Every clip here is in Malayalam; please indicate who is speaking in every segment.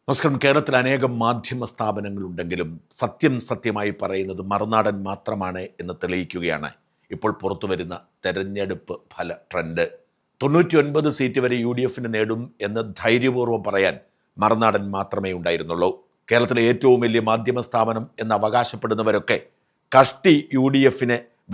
Speaker 1: നമസ്കാരം. കേരളത്തിൽ അനേകം മാധ്യമ സ്ഥാപനങ്ങളുണ്ടെങ്കിലും സത്യമായി പറയുന്നത് മറുനാടൻ മാത്രമാണ് എന്ന് തെളിയിക്കുകയാണ് ഇപ്പോൾ പുറത്തു വരുന്ന തെരഞ്ഞെടുപ്പ് ഫല ട്രെൻഡ്. 99 സീറ്റ് വരെ UDF നേടും എന്ന് ധൈര്യപൂർവ്വം പറയാൻ മറുനാടൻ മാത്രമേ ഉണ്ടായിരുന്നുള്ളൂ. കേരളത്തിലെ ഏറ്റവും വലിയ മാധ്യമ സ്ഥാപനം എന്ന് അവകാശപ്പെടുന്നവരൊക്കെ കഷ്ടി UDF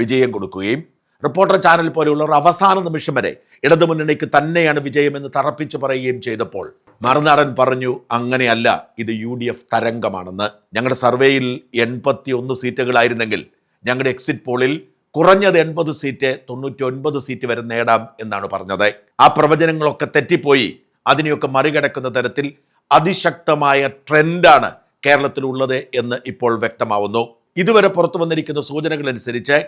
Speaker 1: വിജയം കൊടുക്കുകയും റിപ്പോർട്ടർ ചാനൽ പോലെയുള്ളവർ അവസാന നിമിഷം വരെ ഇടതുമുന്നണിക്ക് തന്നെയാണ് വിജയമെന്ന് തറപ്പിച്ചു പറയുകയും ചെയ്തപ്പോൾ മറുനാടൻ പറഞ്ഞു, അങ്ങനെയല്ല, ഇത് UDF തരംഗമാണെന്ന്. ഞങ്ങളുടെ സർവേയിൽ 81 സീറ്റുകളായിരുന്നെങ്കിൽ ഞങ്ങളുടെ എക്സിറ്റ് പോളിൽ കുറഞ്ഞത് 80 സീറ്റ് 99 സീറ്റ് വരെ നേടാം എന്നാണ് പറഞ്ഞത്. ആ പ്രവചനങ്ങളൊക്കെ തെറ്റിപ്പോയി. അതിനെയൊക്കെ മറികടക്കുന്ന തരത്തിൽ അതിശക്തമായ ട്രെൻഡാണ് കേരളത്തിലുള്ളത് എന്ന് ഇപ്പോൾ വ്യക്തമാവുന്നു. ഇതുവരെ പുറത്തു വന്നിരിക്കുന്ന സൂചനകൾ അനുസരിച്ച്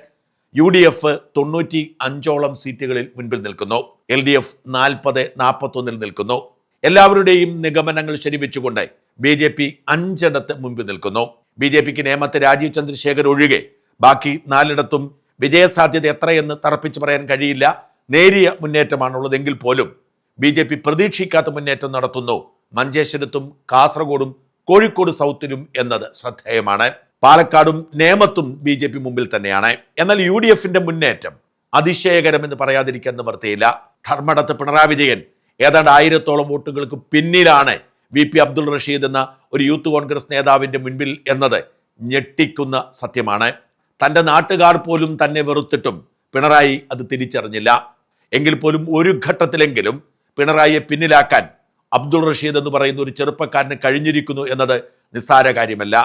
Speaker 1: UDF 95ഓളം സീറ്റുകളിൽ മുൻപിൽ നിൽക്കുന്നു. LDF 40-41 നിൽക്കുന്നു. എല്ലാവരുടെയും നിഗമനങ്ങൾ ശരിവെച്ചുകൊണ്ട് BJP 5 മുൻപിൽ നിൽക്കുന്നു. BJPക്ക് നേമത്തെ രാജീവ് ചന്ദ്രശേഖർ ഒഴികെ ബാക്കി 4 വിജയസാധ്യത എത്രയെന്ന് തറപ്പിച്ച് പറയാൻ കഴിയില്ല. നേരിയ മുന്നേറ്റമാണുള്ളതെങ്കിൽ പോലും BJP പ്രതീക്ഷിക്കാത്ത മുന്നേറ്റം നടത്തുന്നു മഞ്ചേശ്വരത്തും കാസർഗോഡും കോഴിക്കോട് സൗത്തിലും എന്നത് ശ്രദ്ധേയമാണ്. പാലക്കാടും നേമത്തും BJP മുമ്പിൽ തന്നെയാണ്. എന്നാൽ UDF മുന്നേറ്റം അതിശയകരമെന്ന് പറയാതിരിക്കാൻ നിവർത്തിയില്ല. ധർമ്മടത്ത് പിണറായി വിജയൻ ഏതാണ്ട് 1000ഓളം വോട്ടുകൾക്ക് പിന്നിലാണ് VP അബ്ദുൾ റഷീദ് എന്ന ഒരു യൂത്ത് കോൺഗ്രസ് നേതാവിൻ്റെ മുൻപിൽ എന്നത് ഞെട്ടിക്കുന്ന സത്യമാണ്. തൻ്റെ നാട്ടുകാർ പോലും തന്നെ വെറുത്തിട്ടും പിണറായി അത് തിരിച്ചറിഞ്ഞില്ല. എങ്കിൽ പോലും ഒരു ഘട്ടത്തിലെങ്കിലും പിണറായിയെ പിന്നിലാക്കാൻ അബ്ദുൾ റഷീദ് എന്ന് പറയുന്ന ഒരു ചെറുപ്പക്കാരന് കഴിഞ്ഞിരിക്കുന്നു എന്നത് നിസ്സാര കാര്യമല്ല.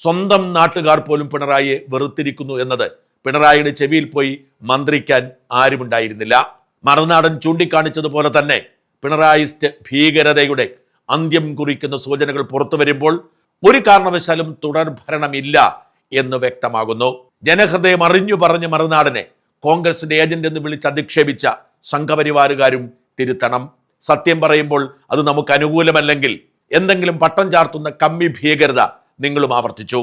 Speaker 1: സ്വന്തം നാട്ടുകാർ പോലും പിണറായിയെ വെറുത്തിരിക്കുന്നു എന്നത് പിണറായിയുടെ ചെവിയിൽ പോയി മന്ത്രിക്കാൻ ആരുമുണ്ടായിരുന്നില്ല. മറുനാടൻ ചൂണ്ടിക്കാണിച്ചതുപോലെ തന്നെ പിണറായിസ്റ്റ് ഭീകരതയുടെ അന്ത്യം കുറിക്കുന്ന സൂചനകൾ പുറത്തു വരുമ്പോൾ ഒരു കാരണവശാലും തുടർ ഭരണമില്ല എന്ന് വ്യക്തമാകുന്നു. ജനഹൃദയം അറിഞ്ഞു പറഞ്ഞ മറുനാടനെ കോൺഗ്രസിന്റെ ഏജന്റ് എന്ന് വിളിച്ച് അധിക്ഷേപിച്ച സംഘപരിവാരുകാരും തിരുത്തണം. സത്യം പറയുമ്പോൾ അത് നമുക്ക് അനുകൂലമല്ലെങ്കിൽ എന്തെങ്കിലും പട്ടം ചാർത്തുന്ന കമ്മി ഭീകരത നിങ്ങളും ആവർത്തിച്ചു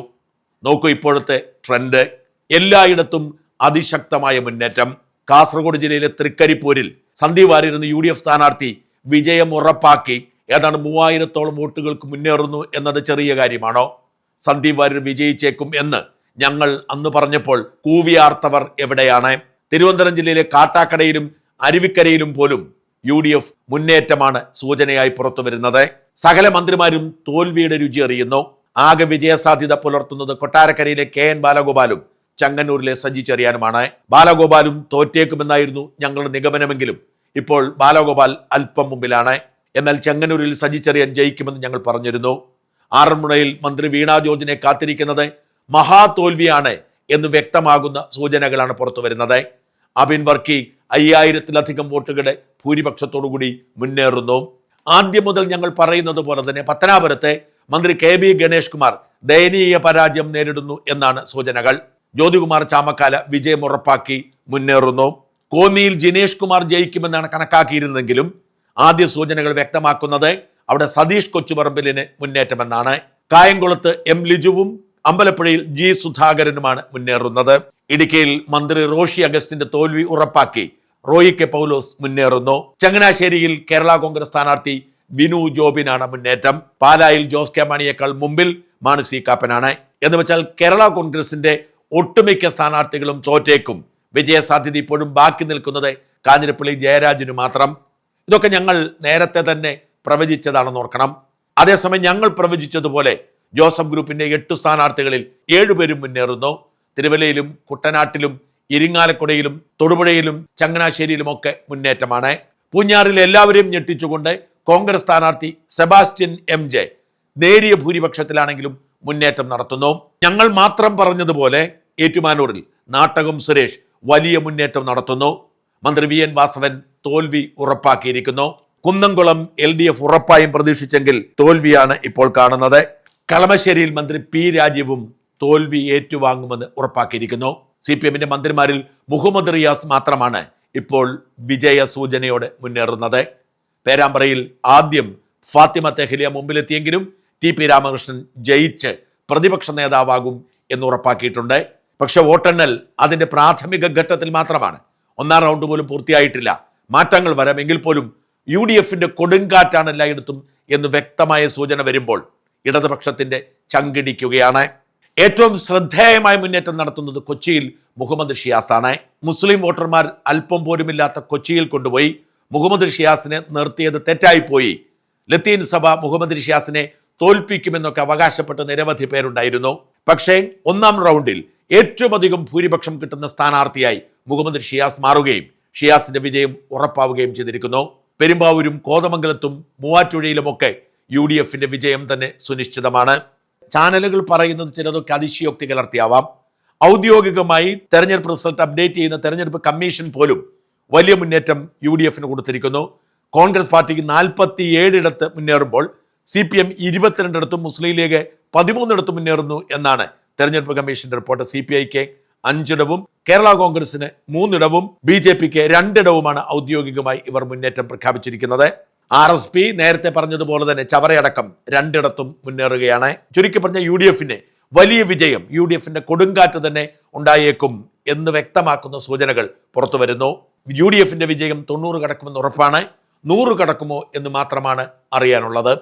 Speaker 1: നോക്കൂ. ഇപ്പോഴത്തെ ട്രെൻഡ് എല്ലായിടത്തും അതിശക്തമായ മുന്നേറ്റം. കാസർഗോഡ് ജില്ലയിലെ തൃക്കരിപ്പൂരിൽ സന്ദീപ് വാര്യർ എന്ന UDF സ്ഥാനാർത്ഥി വിജയം ഉറപ്പാക്കി ഏതാണ്ട് 3000ഓളം വോട്ടുകൾക്ക് മുന്നേറുന്നു എന്നത് ചെറിയ കാര്യമാണോ? സന്ദീപ് വാര്യർ വിജയിച്ചേക്കും എന്ന് ഞങ്ങൾ അന്ന് പറഞ്ഞപ്പോൾ കൂവിയാർത്തവർ എവിടെയാണ്? തിരുവനന്തപുരം ജില്ലയിലെ കാട്ടാക്കടയിലും അരുവിക്കരയിലും പോലും UDF മുന്നേറ്റമാണ് സൂചനയായി പുറത്തു വരുന്നത്. സകല മന്ത്രിമാരും തോൽവിയുടെ രുചി അറിയുന്നു. ആകെ വിജയസാധ്യത പുലർത്തുന്നത് കൊട്ടാരക്കരയിലെ KN ബാലഗോപാലും ചങ്ങന്നൂരിലെ സജി ചെറിയാനുമാണ്. ബാലഗോപാലും തോറ്റേക്കുമെന്നായിരുന്നു ഞങ്ങളുടെ നിഗമനമെങ്കിലും ഇപ്പോൾ ബാലഗോപാൽ അല്പം മുമ്പിലാണ്. എന്നാൽ ചങ്ങന്നൂരിൽ സജി ചെറിയാൻ ജയിക്കുമെന്ന് ഞങ്ങൾ പറഞ്ഞിരുന്നു. ആറന്മുളയിൽ മന്ത്രി വീണ ജോർജിനെ കാത്തിരിക്കുന്നത് മഹാതോൽവിയാണ് എന്ന് വ്യക്തമാകുന്ന സൂചനകളാണ് പുറത്തു വരുന്നത്. അബിൻ വർക്കി 5000-ലധികം വോട്ടുകളുടെ ഭൂരിപക്ഷത്തോടുകൂടി മുന്നേറുന്നു. ആദ്യം മുതൽ ഞങ്ങൾ പറയുന്നത് പോലെ തന്നെ പത്തനാപുരത്തെ മന്ത്രി KB ഗണേഷ് കുമാർ ദയനീയ പരാജയം നേരിടുന്നു എന്നാണ് സൂചനകൾ. ജ്യോതികുമാർ ചാമക്കാല വിജയം ഉറപ്പാക്കി മുന്നേറുന്നു. കോന്നിയിൽ ജിനേഷ് കുമാർ ജയിക്കുമെന്നാണ് കണക്കാക്കിയിരുന്നെങ്കിലും ആദ്യ സൂചനകൾ വ്യക്തമാക്കുന്നത് അവിടെ സതീഷ് കൊച്ചുപറമ്പിലിന് മുന്നേറ്റമെന്നാണ്. കായംകുളത്ത് M ലിജുവും അമ്പലപ്പുഴയിൽ G സുധാകരനുമാണ് മുന്നേറുന്നത്. ഇടുക്കിയിൽ മന്ത്രി റോഷി അഗസ്റ്റിന്റെ തോൽവി ഉറപ്പാക്കി റോയി കെ പൗലോസ് മുന്നേറുന്നു. ചങ്ങനാശ്ശേരിയിൽ കേരള കോൺഗ്രസ് സ്ഥാനാർത്ഥി ബിനു ജോബിനാണ് മുന്നേറ്റം. പാലായിൽ ജോസ് കെ മാണിയേക്കാൾ മുമ്പിൽ മാണി സി കാപ്പനാണ്. എന്ന് വെച്ചാൽ കേരള കോൺഗ്രസിന്റെ ഒട്ടുമിക്ക സ്ഥാനാർത്ഥികളും തോറ്റേക്കും. വിജയസാധ്യത ഇപ്പോഴും ബാക്കി നിൽക്കുന്നത് കാഞ്ഞിരപ്പള്ളി ജയരാജന് മാത്രം. ഇതൊക്കെ ഞങ്ങൾ നേരത്തെ തന്നെ പ്രവചിച്ചതാണെന്ന് ഓർക്കണം. അതേസമയം ഞങ്ങൾ പ്രവചിച്ചതുപോലെ ജോസഫ് ഗ്രൂപ്പിന്റെ 8 സ്ഥാനാർത്ഥികളിൽ 7 പേരും മുന്നേറുന്നു. തിരുവല്ലയിലും കുട്ടനാട്ടിലും ഇരിങ്ങാലക്കുടയിലും തൊടുപുഴയിലും ചങ്ങനാശ്ശേരിയിലുമൊക്കെ മുന്നേറ്റമാണ്. പൂഞ്ഞാറിൽ എല്ലാവരെയും ഞെട്ടിച്ചുകൊണ്ട് കോൺഗ്രസ് സ്ഥാനാർത്ഥി സെബാസ്റ്റ്യൻ MJ നേരിയ ഭൂരിപക്ഷത്തിലാണെങ്കിലും മുന്നേറ്റം നടത്തുന്നു. ഞങ്ങൾ മാത്രം പറഞ്ഞതുപോലെ ഏറ്റുമാനൂരിൽ നാട്ടകം സുരേഷ് വലിയ മുന്നേറ്റം നടത്തുന്നു. മന്ത്രി VN വാസവൻ തോൽവി ഉറപ്പാക്കിയിരിക്കുന്നു. കുന്നംകുളം LDF ഉറപ്പായും പ്രതീക്ഷിച്ചെങ്കിൽ തോൽവിയാണ് ഇപ്പോൾ കാണുന്നത്. കളമശ്ശേരിയിൽ മന്ത്രി P രാജീവും തോൽവി ഏറ്റുവാങ്ങുമെന്ന് ഉറപ്പാക്കിയിരിക്കുന്നു. CPM മന്ത്രിമാരിൽ മുഹമ്മദ് റിയാസ് മാത്രമാണ് ഇപ്പോൾ വിജയ സൂചനയോടെ മുന്നേറുന്നത്. പേരാമ്പ്രയിൽ ആദ്യം ഫാത്തിമ തെഹ്ലിയ മുമ്പിലെത്തിയെങ്കിലും TP രാമകൃഷ്ണൻ ജയിച്ച് പ്രതിപക്ഷ നേതാവാകും എന്ന് ഉറപ്പാക്കിയിട്ടുണ്ട്. പക്ഷെ വോട്ടെണ്ണൽ അതിന്റെ പ്രാഥമിക ഘട്ടത്തിൽ മാത്രമാണ്. 1ാം റൗണ്ട് പോലും പൂർത്തിയായിട്ടില്ല. മാറ്റങ്ങൾ വരാമെങ്കിൽ പോലും UDF കൊടുങ്കാറ്റാണ് എല്ലായിടത്തും എന്ന് വ്യക്തമായ സൂചന വരുമ്പോൾ ഇടതുപക്ഷത്തിന്റെ ചങ്കിടിക്കുകയാണ്. ഏറ്റവും ശ്രദ്ധേയമായ മുന്നേറ്റം നടത്തുന്നത് കൊച്ചിയിൽ മുഹമ്മദ് ഷിയാസാണ്. മുസ്ലിം വോട്ടർമാർ അല്പം പോലുമില്ലാത്ത കൊച്ചിയിൽ കൊണ്ടുപോയി മുഹമ്മദ് ഷിയാസിനെ നിർത്തിയത് തെറ്റായിപ്പോയി. ലത്തീൻ സഭ മുഹമ്മദ് ഷിയാസിനെ തോൽപ്പിക്കുമെന്നൊക്കെ അവകാശപ്പെട്ട് നിരവധി പേരുണ്ടായിരുന്നു. പക്ഷേ ഒന്നാം റൗണ്ടിൽ ഏറ്റവും അധികം ഭൂരിപക്ഷം കിട്ടുന്ന സ്ഥാനാർത്ഥിയായി മുഹമ്മദ് ഷിയാസ് മാറുകയും ഷിയാസിന്റെ വിജയം ഉറപ്പാവുകയും ചെയ്തിരിക്കുന്നു. പെരുമ്പാവൂരും കോതമംഗലത്തും മൂവാറ്റുപുഴയിലുമൊക്കെ UDFന്റെ വിജയം തന്നെ സുനിശ്ചിതമാണ്. ചാനലുകൾ പറയുന്നത് ചിലതൊക്കെ അതിശയോക്തി കലർത്തിയാവാം. ഔദ്യോഗികമായി തെരഞ്ഞെടുപ്പ് റിസൾട്ട് അപ്ഡേറ്റ് ചെയ്യുന്ന തെരഞ്ഞെടുപ്പ് കമ്മീഷൻ പോലും വലിയ മുന്നേറ്റം UDFന് കൊടുത്തിരിക്കുന്നു. കോൺഗ്രസ് പാർട്ടിക്ക് 47 മുന്നേറുമ്പോൾ CPM 22 മുസ്ലിം ലീഗ് 13 മുന്നേറുന്നു എന്നാണ് തെരഞ്ഞെടുപ്പ് കമ്മീഷന്റെ റിപ്പോർട്ട്. CPIക്ക് 5 കേരള കോൺഗ്രസിന് 3 BJPക്ക് 2 ഔദ്യോഗികമായി ഇവർ മുന്നേറ്റം പ്രഖ്യാപിച്ചിരിക്കുന്നത്. RSP നേരത്തെ പറഞ്ഞതുപോലെ തന്നെ ചവറയടക്കം 2 മുന്നേറുകയാണ്. ചുരുക്കി പറഞ്ഞ UDFന് വലിയ വിജയം, UDFന്റെ കൊടുങ്കാറ്റ് തന്നെ ഉണ്ടായേക്കും എന്ന് വ്യക്തമാക്കുന്ന സൂചനകൾ പുറത്തു വരുന്നു. UDFന്റെ വിജയം 90 കടക്കുമെന്ന് ഉറപ്പാണ്. 100 കടക്കുമോ എന്ന് മാത്രമാണ് അറിയാനുള്ളത്.